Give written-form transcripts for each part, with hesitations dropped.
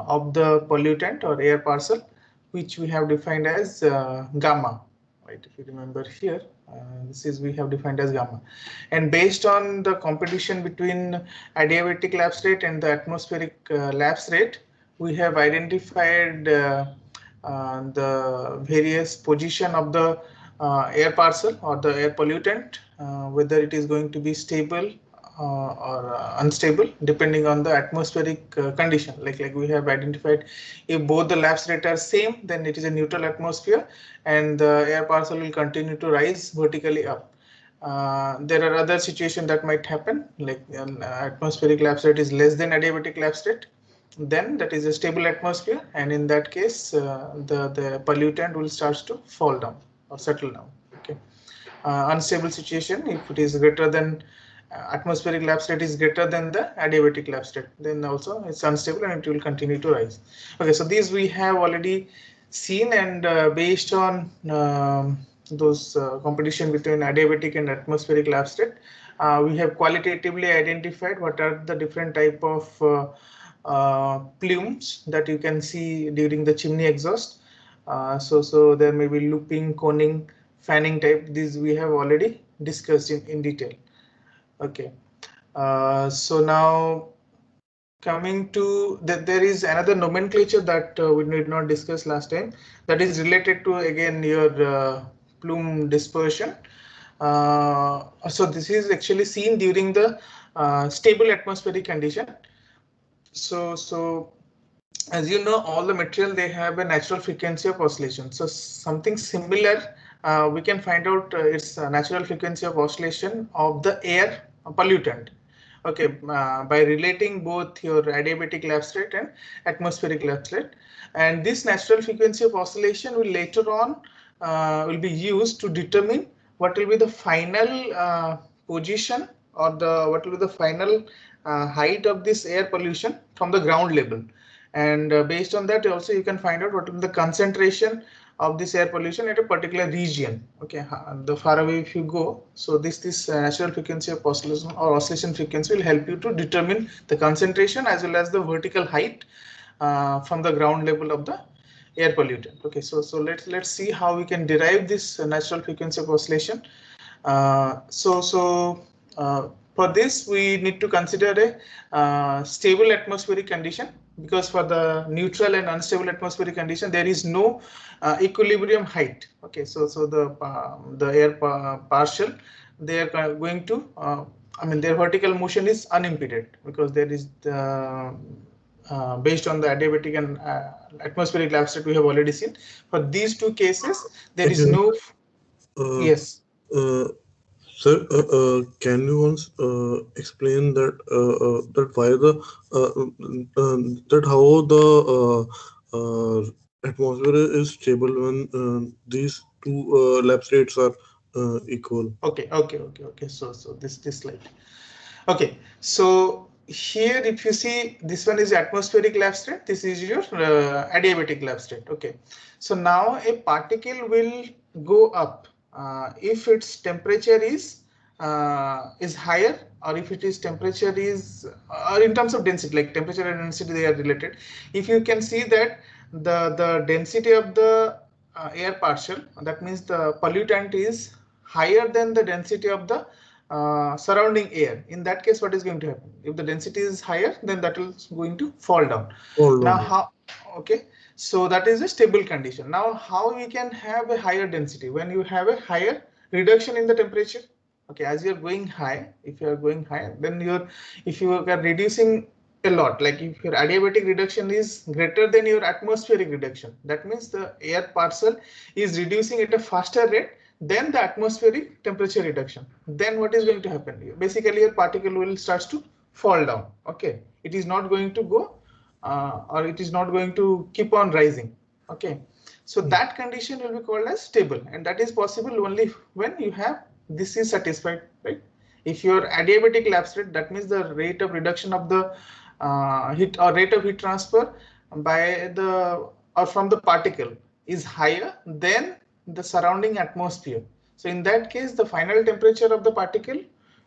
of the pollutant or air parcel, which we have defined as gamma. Right, if you remember here, this is we have defined as gamma, and based on the competition between adiabatic lapse rate and the atmospheric lapse rate, we have identified the various position of the air parcel or the air pollutant, whether it is going to be stable or unstable depending on the atmospheric condition. Like we have identified, if both the lapse rate are same, then it is a neutral atmosphere and the air parcel will continue to rise vertically up. There are other situations that might happen, like atmospheric lapse rate is less than adiabatic lapse rate, then that is a stable atmosphere, and in that case the pollutant will start to fall down or settle down. Okay. Unstable situation, if it is greater than atmospheric lapse rate is greater than the adiabatic lapse rate, then also it's unstable and it will continue to rise. Okay, so these we have already seen, and based on those competition between adiabatic and atmospheric lapse rate, we have qualitatively identified what are the different type of plumes that you can see during the chimney exhaust. So there may be looping, coning, fanning type. These we have already discussed in detail. Okay. So now coming to that, there is another nomenclature that we did not discuss last time, that is related to again your plume dispersion. So this is actually seen during the stable atmospheric condition. So as you know, all the material, they have a natural frequency of oscillation. So something similar, we can find out its natural frequency of oscillation of the air pollutant. Okay, by relating both your adiabatic lapse rate and atmospheric lapse rate, and this natural frequency of oscillation will later on will be used to determine what will be the final position, or what will be the final height of this air pollution from the ground level. And based on that also you can find out what will be the concentration of this air pollution at a particular region. Okay, the far away if you go, so this natural frequency of oscillation or oscillation frequency will help you to determine the concentration as well as the vertical height from the ground level of the air pollutant. Okay, so let's see how we can derive this natural frequency of oscillation. For this we need to consider a stable atmospheric condition, because for the neutral and unstable atmospheric condition there is no equilibrium height. Okay, so the air partial, they are going to their vertical motion is unimpeded, because there is the based on the adiabatic and atmospheric lapse rate we have already seen. For these two cases there is no Uh, yes. uh, Sir, can you once explain that why the that how the atmosphere is stable when these two lapse rates are equal? Okay. So this slide. Okay, so here if you see, this one is atmospheric lapse rate, this is your adiabatic lapse rate. Okay, so now a particle will go up if its temperature is higher, or if it is temperature is or in terms of density, like temperature and density, they are related. If you can see that the density of the air partial, that means the pollutant is higher than the density of the surrounding air. In that case, what is going to happen? If the density is higher, then that is going to fall down. Hold Now on. how? Okay, so that is a stable condition. Now how we can have a higher density? When you have a higher reduction in the temperature. Okay, as you're going high, if you are going high, then if you are reducing a lot, like if your adiabatic reduction is greater than your atmospheric reduction, that means the air parcel is reducing at a faster rate than the atmospheric temperature reduction. Then what is going to happen? Basically your particle will start to fall down. Okay, it is not going to go or it is not going to keep on rising. Okay, so that condition will be called as stable, and that is possible only when you have this is satisfied, right? If your adiabatic lapse rate, that means the rate of reduction of the heat or rate of heat transfer by the or from the particle is higher than the surrounding atmosphere. So in that case, the final temperature of the particle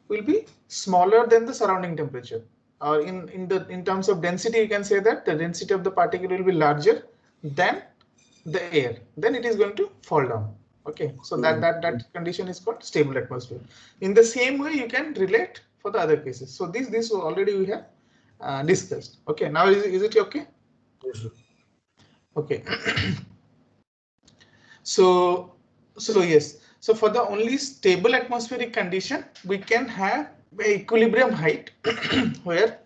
will be smaller than the surrounding temperature. or in terms of density, you can say that the density of the particle will be larger than the air, then it is going to fall down. Okay, so that condition is called stable atmosphere. In the same way, you can relate for the other cases. So this already we have discussed. Okay, now is it okay? Yes, sir. Okay. So yes. So for the only stable atmospheric condition, we can have a equilibrium height where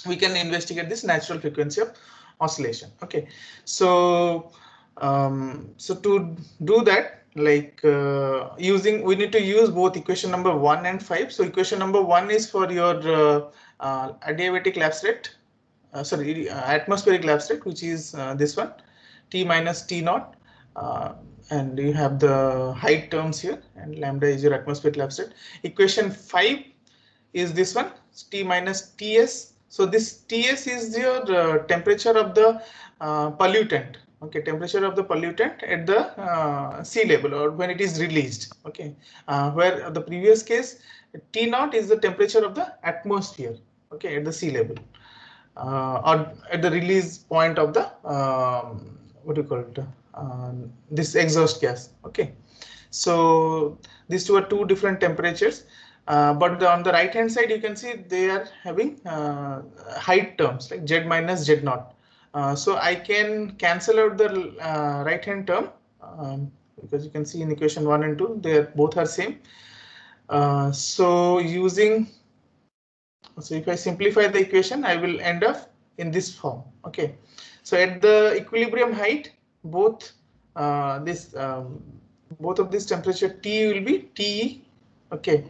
we can investigate this natural frequency of oscillation. Okay, so so to do that, like we need to use both equation number 1 and 5. So equation number 1 is for your adiabatic lapse rate, atmospheric lapse rate, which is this one, T minus T naught, and you have the height terms here, and lambda is your atmospheric lapse rate. Equation 5 is this one, T minus Ts. So this Ts is your temperature of the pollutant. Okay, temperature of the pollutant at the sea level, or when it is released. Okay, where the previous case T naught is the temperature of the atmosphere. Okay, at the sea level, or at the release point of the what do you call it? This exhaust gas. Okay, so these two are two different temperatures. But on the right hand side, you can see they are having height terms like Z minus Z naught. So I can cancel out the right hand term because you can see in equation 1 and 2, they both are same. So if I simplify the equation, I will end up in this form. Okay, so at the equilibrium height, both both of this temperature T will be TE. Okay,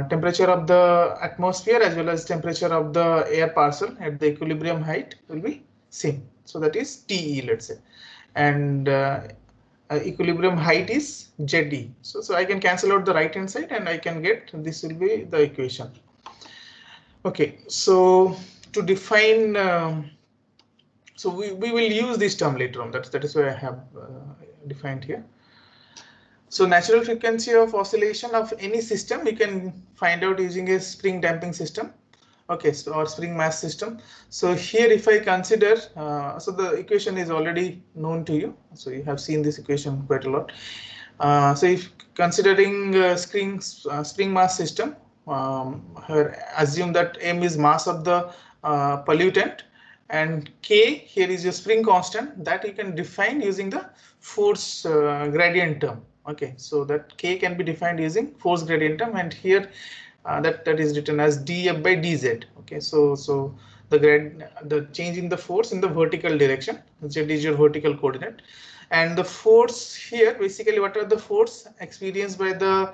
temperature of the atmosphere as well as temperature of the air parcel at the equilibrium height will be same. So that is TE, let's say, and equilibrium height is ZE. So I can cancel out the right hand side and I can get this will be the equation. Okay, so to define, so we will use this term later on. That is why I have defined here. So natural frequency of oscillation of any system we can find out using a spring damping system. Okay, so or spring mass system. So here if I consider, so the equation is already known to you. So you have seen this equation quite a lot. So if considering spring mass system, assume that m is mass of the pollutant, and k here is your spring constant that you can define using the force gradient term. Okay, so that k can be defined using force gradient term, and here that is written as df by dz. Okay, so the change in the force in the vertical direction, z is your vertical coordinate, and the force here, basically what are the force experienced by the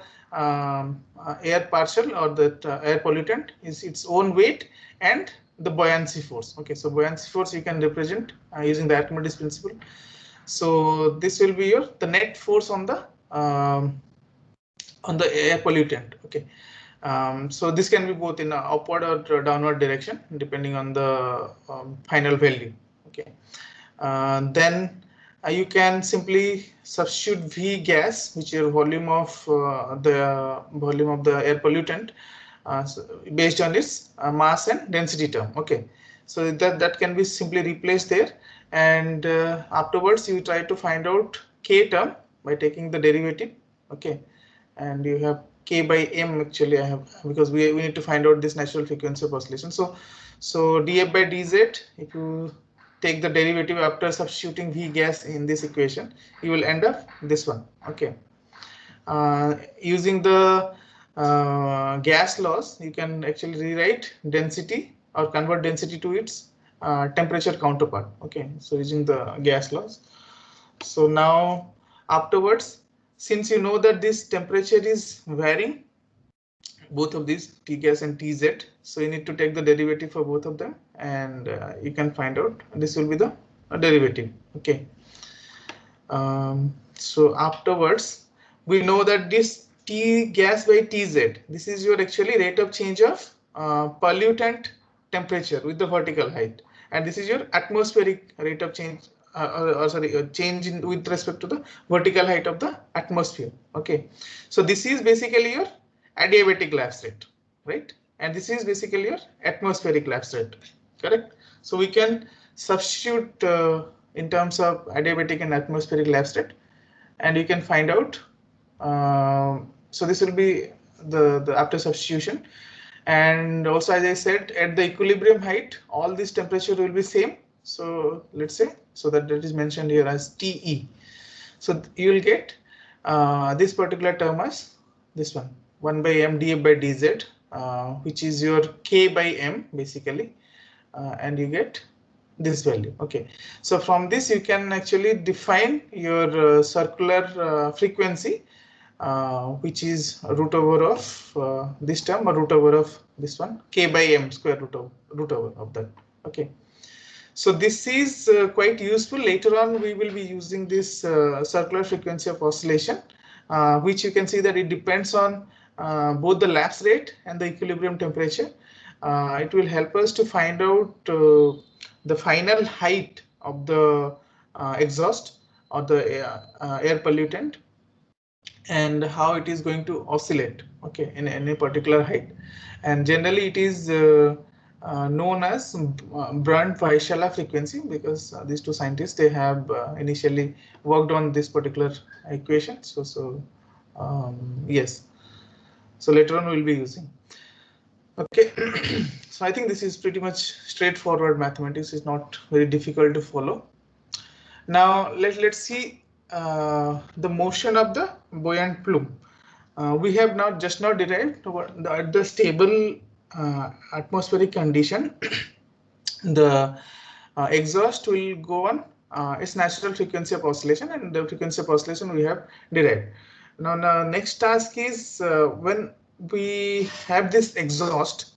air partial or the air pollutant is its own weight and the buoyancy force. Okay, so buoyancy force you can represent using the Archimedes principle. So this will be the net force on the air pollutant. Okay, so this can be both in upward or downward direction depending on the final value. Okay, then you can simply substitute V gas, which is your volume of the air pollutant, based on its mass and density term. Okay, so that can be simply replaced there, and afterwards you try to find out K term by taking the derivative. Okay, and you have K by M actually I have, because we need to find out this natural frequency of oscillation. So df by dz, if you take the derivative after substituting V gas in this equation, you will end up this one. Okay, using the gas laws, you can actually rewrite density or convert density to its temperature counterpart. Okay, so using the gas laws. So now afterwards, since you know that this temperature is varying, both of these T gas and Tz, so you need to take the derivative for both of them, and you can find out this will be the derivative. Okay, so afterwards we know that this T gas by Tz, this is your actually rate of change of pollutant temperature with the vertical height, and this is your atmospheric rate of change, change with respect to the vertical height of the atmosphere. Okay, so this is basically your adiabatic lapse rate, right? and this is basically your atmospheric lapse rate, correct? So we can substitute in terms of adiabatic and atmospheric lapse rate, and you can find out. So this will be the after substitution, and also as I said, at the equilibrium height, all this temperature will be same. So let's say, so that is mentioned here as TE. So you will get this particular term as this one, 1 by m df by dz, which is your k by m basically, and you get this value. Okay, so from this you can actually define your circular frequency, which is root over of this term or root over of this one, k by m square root over of that. Okay. So this is quite useful. Later on, we will be using this circular frequency of oscillation, which you can see that it depends on both the lapse rate and the equilibrium temperature. It will help us to find out the final height of the exhaust or the air pollutant and how it is going to oscillate, okay, in any particular height. And generally it is known as Brunt-Vaishala frequency, because these two scientists, they have initially worked on this particular equation. So yes, so later on we'll be using. Okay, so I think this is pretty much straightforward mathematics. Is not very difficult to follow. Now let's see the motion of the buoyant plume. We have now just now derived at the stable atmospheric condition, the exhaust will go on its natural frequency of oscillation, and the frequency of oscillation we have derived. Now the next task is when we have this exhaust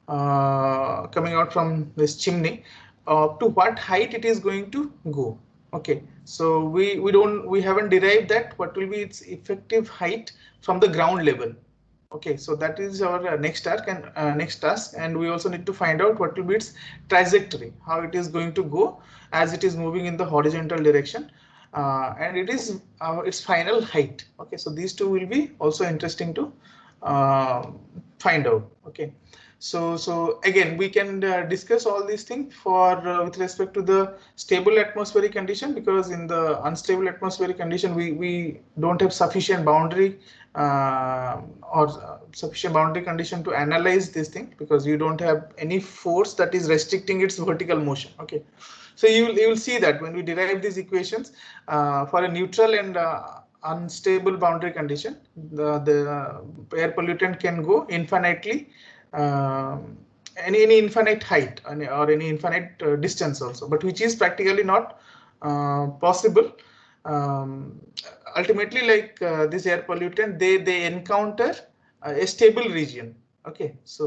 coming out from this chimney, to what height it is going to go. Okay, so we haven't derived that what will be its effective height from the ground level. Okay, so that is our next task, and we also need to find out what will be its trajectory, how it is going to go as it is moving in the horizontal direction, and it is its final height. Okay, so these two will be also interesting to find out. Okay, so again we can discuss all these things for with respect to the stable atmospheric condition, because in the unstable atmospheric condition we don't have sufficient boundary or sufficient boundary condition to analyze this thing, because you don't have any force that is restricting its vertical motion. Okay, so you will see that when we derive these equations for a neutral and unstable boundary condition, the air pollutant can go infinitely, any infinite height or any infinite distance also, but which is practically not possible. Ultimately, like this air pollutant, they encounter a stable region. Okay, so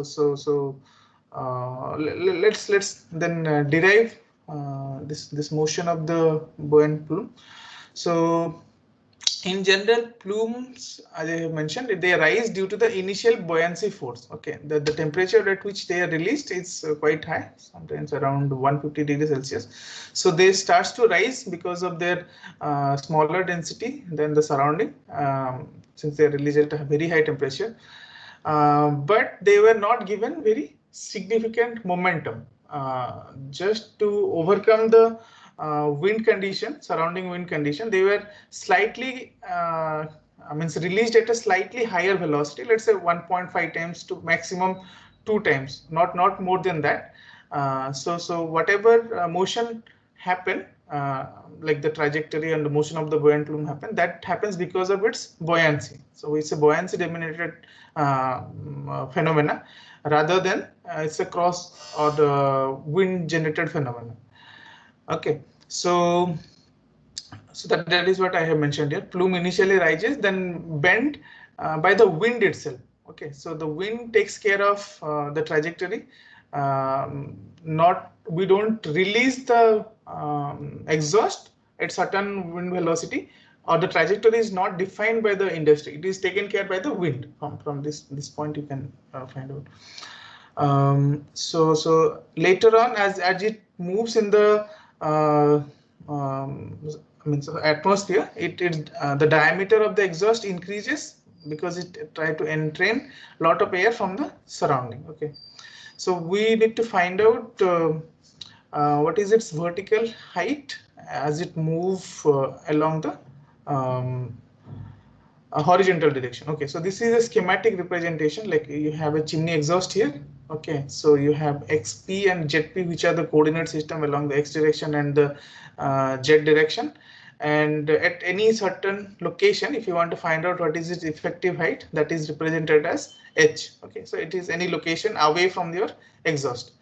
let's then derive this motion of the buoyant plume. So in general, plumes, as I have mentioned, they rise due to the initial buoyancy force. Okay, the temperature at which they are released is quite high, sometimes around 150 degrees Celsius. So they start to rise because of their smaller density than the surrounding, since they are released at a very high temperature. But they were not given very significant momentum. Just to overcome the wind condition, surrounding wind condition, they were slightly released at a slightly higher velocity, let's say 1.5 times to maximum 2 times, not more than that. So whatever motion happen, like the trajectory and the motion of the buoyant plume happen, that happens because of its buoyancy. So it's a buoyancy dominated phenomena rather than it's a cross or the wind generated phenomena. Okay, so that is what I have mentioned here. Plume initially rises, then bend by the wind itself. Okay, so the wind takes care of the trajectory. We don't release the exhaust at certain wind velocity, or the trajectory is not defined by the industry. It is taken care by the wind. From this point you can find out. So later on, as it moves in the atmosphere, the diameter of the exhaust increases because it try to entrain a lot of air from the surrounding. Okay, so we need to find out what is its vertical height as it move along the a horizontal direction. Okay, so this is a schematic representation. Like you have a chimney exhaust here. Okay, so you have XP and ZP, which are the coordinate system along the X direction and the Z direction. And at any certain location, if you want to find out what is its effective height, that is represented as H. Okay, so it is any location away from your exhaust.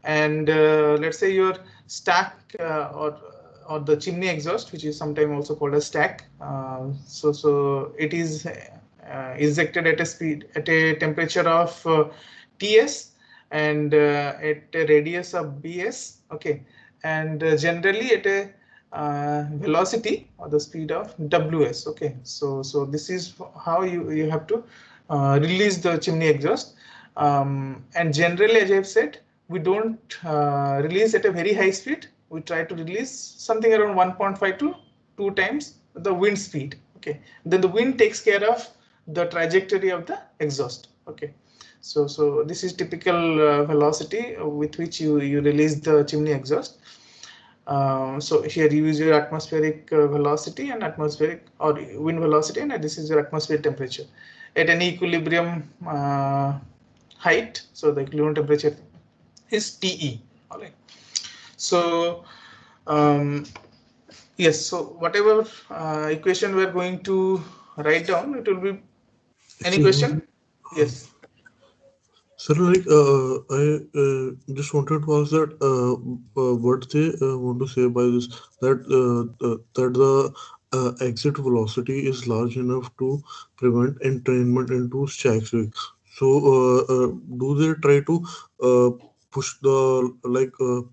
And let's say your stack or the chimney exhaust, which is sometimes also called a stack. So it is ejected at a speed at a temperature of Ts and at a radius of Bs. Okay, and generally at a velocity or the speed of Ws. Okay, so this is how you have to release the chimney exhaust. And generally, as I've said, we don't release at a very high speed. We try to release something around 1.5 to 2 times the wind speed. Okay, then the wind takes care of the trajectory of the exhaust. Okay, so this is typical velocity with which you release the chimney exhaust. So here you use your atmospheric velocity and atmospheric or wind velocity, and this is your atmospheric temperature at any equilibrium height. So the equilibrium temperature is TE. All right. So yes, so whatever equation we are going to write down, it will be any question? Yes. Sir, like I just wanted to ask that what they want to say by this, that that the exit velocity is large enough to prevent entrainment into stack wicks. So do they try to push the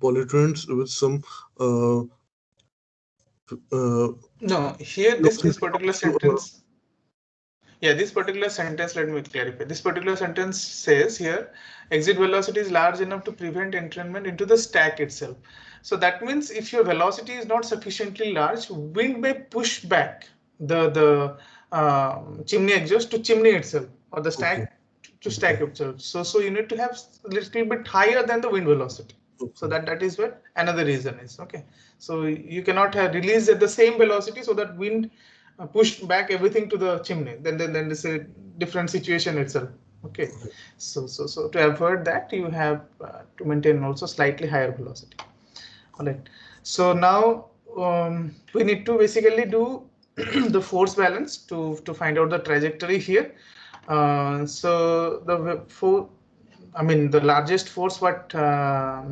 pollutants with some No, here this particular sentence. Yeah, this particular sentence, let me clarify. This particular sentence says here, exit velocity is large enough to prevent entrainment into the stack itself. So that means if your velocity is not sufficiently large, wind may push back the chimney exhaust to chimney itself or the stack to stack itself. So you need to have a little bit higher than the wind velocity. So that is what another reason is. Okay, so you cannot have release at the same velocity so that wind push back everything to the chimney. Then it's a different situation itself. Okay, so to avoid that, you have to maintain also slightly higher velocity. All right. So now we need to basically do the force balance to find out the trajectory here. So the largest force what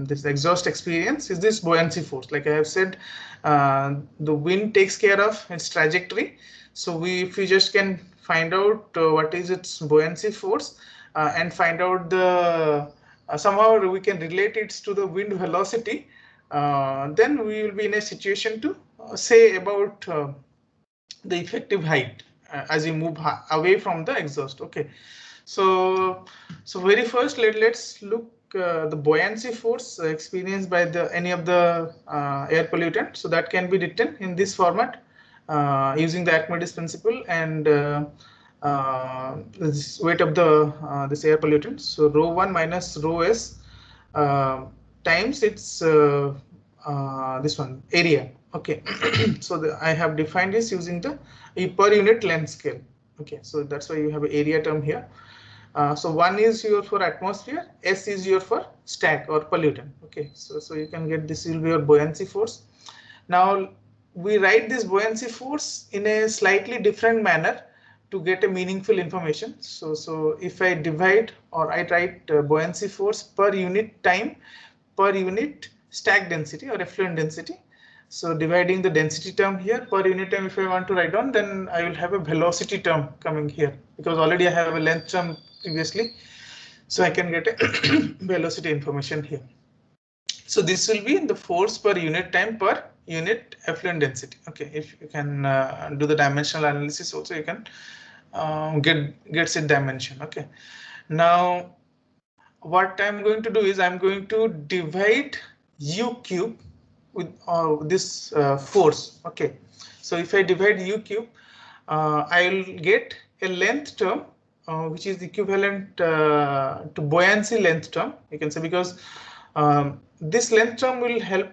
this exhaust experience is this buoyancy force. Like I have said, the wind takes care of its trajectory. So if we just can find out what is its buoyancy force and find out the somehow we can relate it to the wind velocity, then we will be in a situation to say about the effective height as you move away from the exhaust. Okay, so very first let's look the buoyancy force experienced by any of the air pollutant. So that can be written in this format using the Archimedes principle and this weight of the this air pollutant. So rho1 minus rho s times its this one area. Okay, so I have defined this using the per unit length scale. Okay, so that's why you have an area term here. So 1 is your for atmosphere, S is your for stack or pollutant. Okay, so you can get this will be your buoyancy force. Now we write this buoyancy force in a slightly different manner to get a meaningful information. So if I divide or I write buoyancy force per unit time per unit stack density or effluent density. So dividing the density term here per unit time, if I want to write down, then I will have a velocity term coming here because already I have a length term previously. So I can get a velocity information here. So this will be the force per unit time per unit effluent density. Okay, if you can do the dimensional analysis also, you can gets it dimension. Okay, now what I'm going to do is I'm going to divide u cube with this force. Okay, so if I divide u cube, I'll get a length term which is equivalent to buoyancy length term, you can say, because this length term will help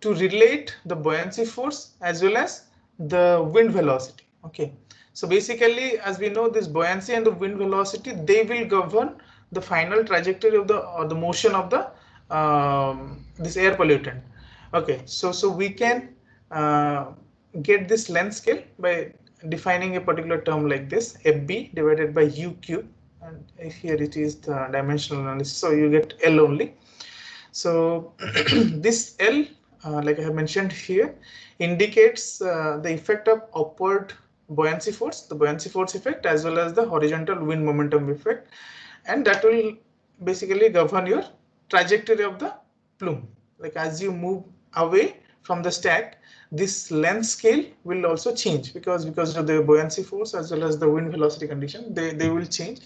to relate the buoyancy force as well as the wind velocity. Okay, so basically, as we know, this buoyancy and the wind velocity, they will govern the final trajectory of the motion of the this air pollutant. Okay, so we can get this length scale by defining a particular term like this, FB divided by U cube, and here it is the dimensional analysis, so you get L only. So this L, like I have mentioned here, indicates the effect of upward buoyancy force, the buoyancy force effect, as well as the horizontal wind momentum effect, and that will basically govern your trajectory of the plume. Like as you move away from the stack, this length scale will also change because of the buoyancy force as well as the wind velocity condition. They will change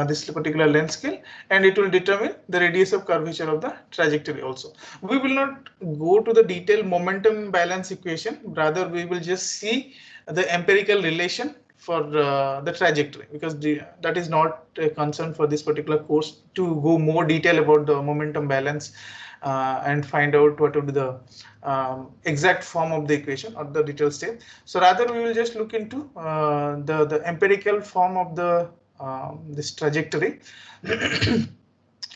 this particular length scale, and it will determine the radius of curvature of the trajectory also. We will not go to the detailed momentum balance equation, rather we will just see the empirical relation for the trajectory, because that is not a concern for this particular course to go more detail about the momentum balance and find out what would be the exact form of the equation or the detailed step. So rather we will just look into the empirical form of the this trajectory.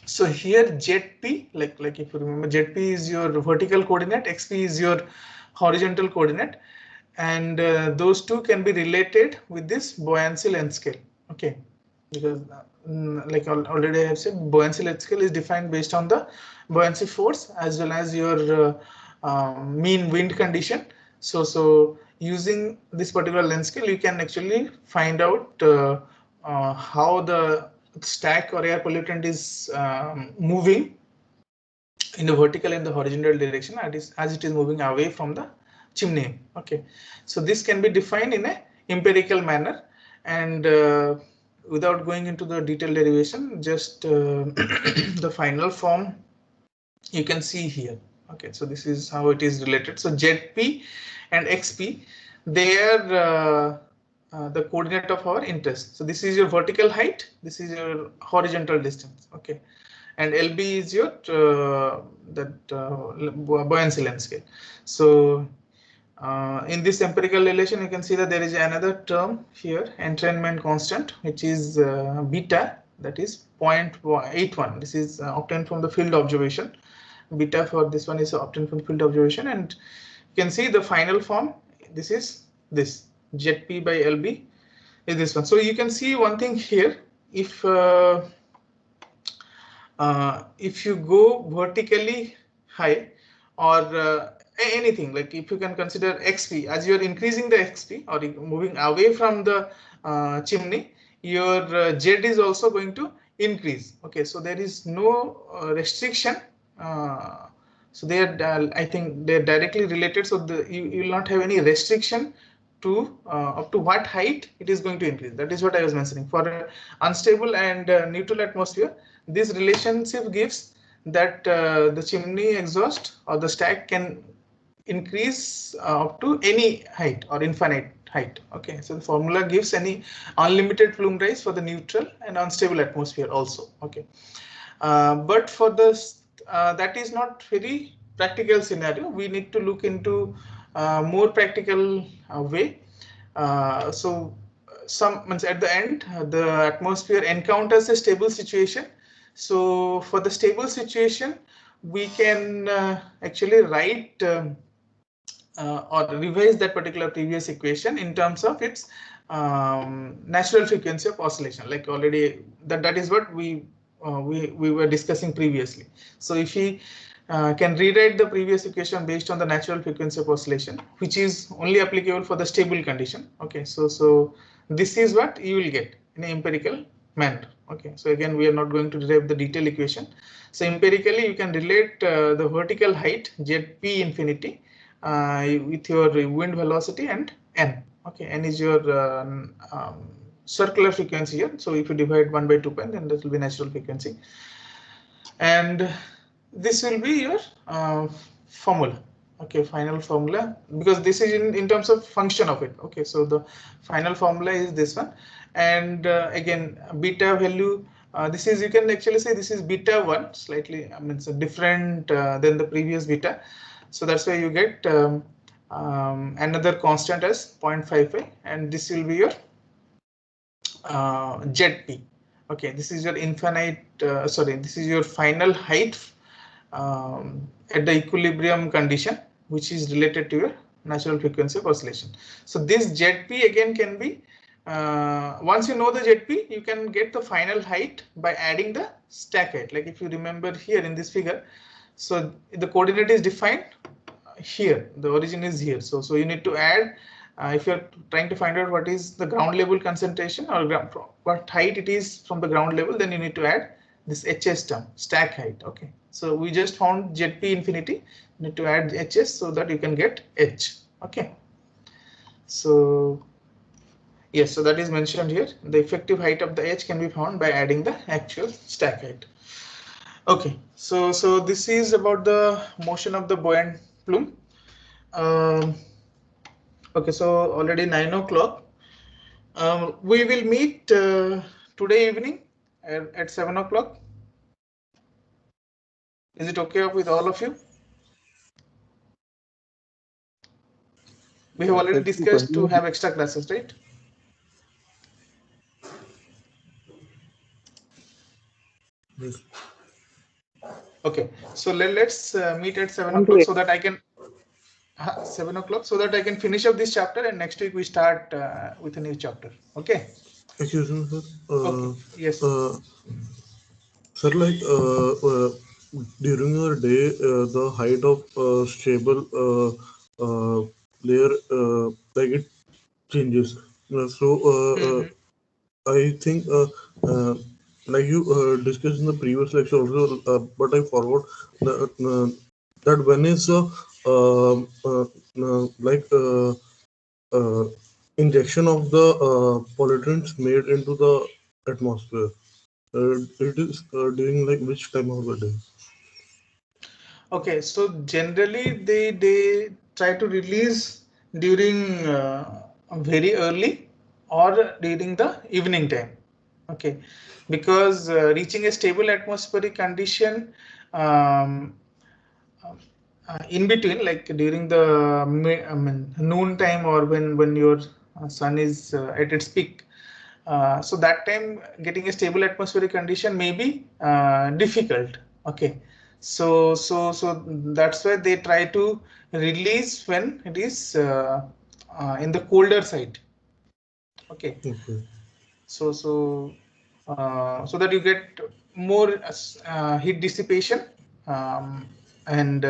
So here ZP, like if you remember, ZP is your vertical coordinate, XP is your horizontal coordinate, and those two can be related with this buoyancy length scale. Okay, because like already I have said, buoyancy length scale is defined based on the buoyancy force as well as your mean wind condition. So using this particular length scale, you can actually find out how the stack or air pollutant is moving in the vertical and the horizontal direction as it is moving away from the chimney. Okay, so this can be defined in a empirical manner, and without going into the detailed derivation, just the final form you can see here. Okay, so this is how it is related. So ZP and XP, they are the coordinate of our interest. So this is your vertical height, this is your horizontal distance. Okay, and LB is your buoyancy length scale. So in this empirical relation, you can see that there is another term here, entrainment constant, which is beta, that is 0.81. This is obtained from the field observation. Beta for this one is obtained from field observation, and you can see the final form. This is this ZP by LB is this one. So you can see one thing here. If you go vertically high, or anything, like if you can consider XP, as you are increasing the XP or moving away from the chimney, your Z is also going to increase. Okay, so there is no restriction. So they are, I think they are directly related. So you will not have any restriction to up to what height it is going to increase. That is what I was mentioning. For unstable and neutral atmosphere, this relationship gives that the chimney exhaust or the stack can increase up to any height or infinite height. Okay, so the formula gives any unlimited plume rise for the neutral and unstable atmosphere also. Okay, but for this that is not very practical scenario. We need to look into more practical way. So some means at the end the atmosphere encounters a stable situation. So for the stable situation, we can actually write or revise that particular previous equation in terms of its natural frequency of oscillation. Like already that is what we were discussing previously. So if we can rewrite the previous equation based on the natural frequency of oscillation, which is only applicable for the stable condition. Okay, so this is what you will get in an empirical manner. Okay, so again we are not going to derive the detailed equation. So empirically you can relate the vertical height ZP infinity with your wind velocity and n. Okay, n is your circular frequency here. So if you divide 1 by 2 pi, then that will be natural frequency, and this will be your formula. Okay, final formula, because this is in terms of function of it. Okay, so the final formula is this one, and again beta value, this is, you can actually say this is beta 1, slightly, I mean, it's different than the previous beta, so that's why you get another constant as 0.55, and this will be your ZP. Okay, this is your infinite, sorry, this is your final height at the equilibrium condition, which is related to your natural frequency of oscillation. So this ZP again can be, once you know the ZP, you can get the final height by adding the stack height. Like if you remember here in this figure, so the coordinate is defined here, the origin is here. So you need to add, if you're trying to find out what is the ground level concentration or what height it is from the ground level, then you need to add this HS term, stack height. Okay, so we just found ZP infinity, you need to add HS so that you can get H. Okay, so yes, so that is mentioned here. The effective height of the H can be found by adding the actual stack height. Okay, so this is about the motion of the buoyant plume. Okay, so already 9 o'clock. We will meet today evening at 7 o'clock. Is it okay with all of you? We have already discussed to have extra classes, right? Yes. Okay, so let's meet at 7 o'clock so that I can 7 o'clock so that I can finish up this chapter, and next week we start with a new chapter. Okay. Excuse me, sir. Okay. Yes. Sir, like during your day, the height of stable layer, like it changes. So I think like you discussed in the previous lecture also, but I forgot that when is like injection of the pollutants made into the atmosphere. It is during like which time of the day? Okay, so generally they try to release during very early or during the evening time. Okay, because reaching a stable atmospheric condition in between, like during the noon time or when your sun is at its peak, so that time getting a stable atmospheric condition may be difficult. Okay, so that's why they try to release when it is in the colder side. Okay, so so that you get more heat dissipation, and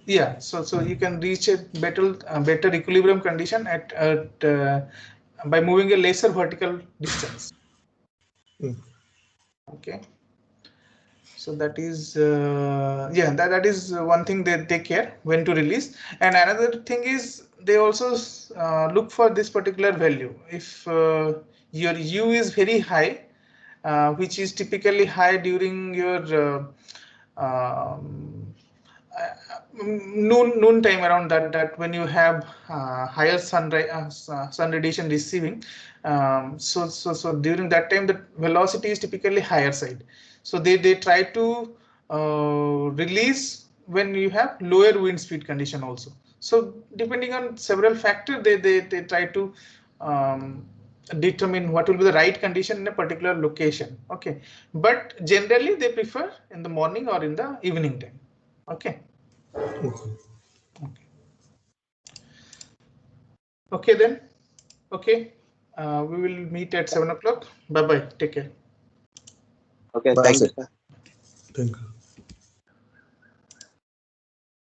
yeah, so you can reach a better equilibrium condition at by moving a lesser vertical distance. Okay, so that is yeah, that is one thing they take care when to release. And another thing is they also look for this particular value. If your U is very high, which is typically high during your noon time, around that when you have higher sun radiation receiving, so during that time the velocity is typically higher side, so they try to release when you have lower wind speed condition also. So depending on several factors, they try to determine what will be the right condition in a particular location. Okay, but generally they prefer in the morning or in the evening time. Okay. Okay then. Okay. We will meet at 7 o'clock. Bye bye. Take care. Okay. Thank you, sir. Thank you.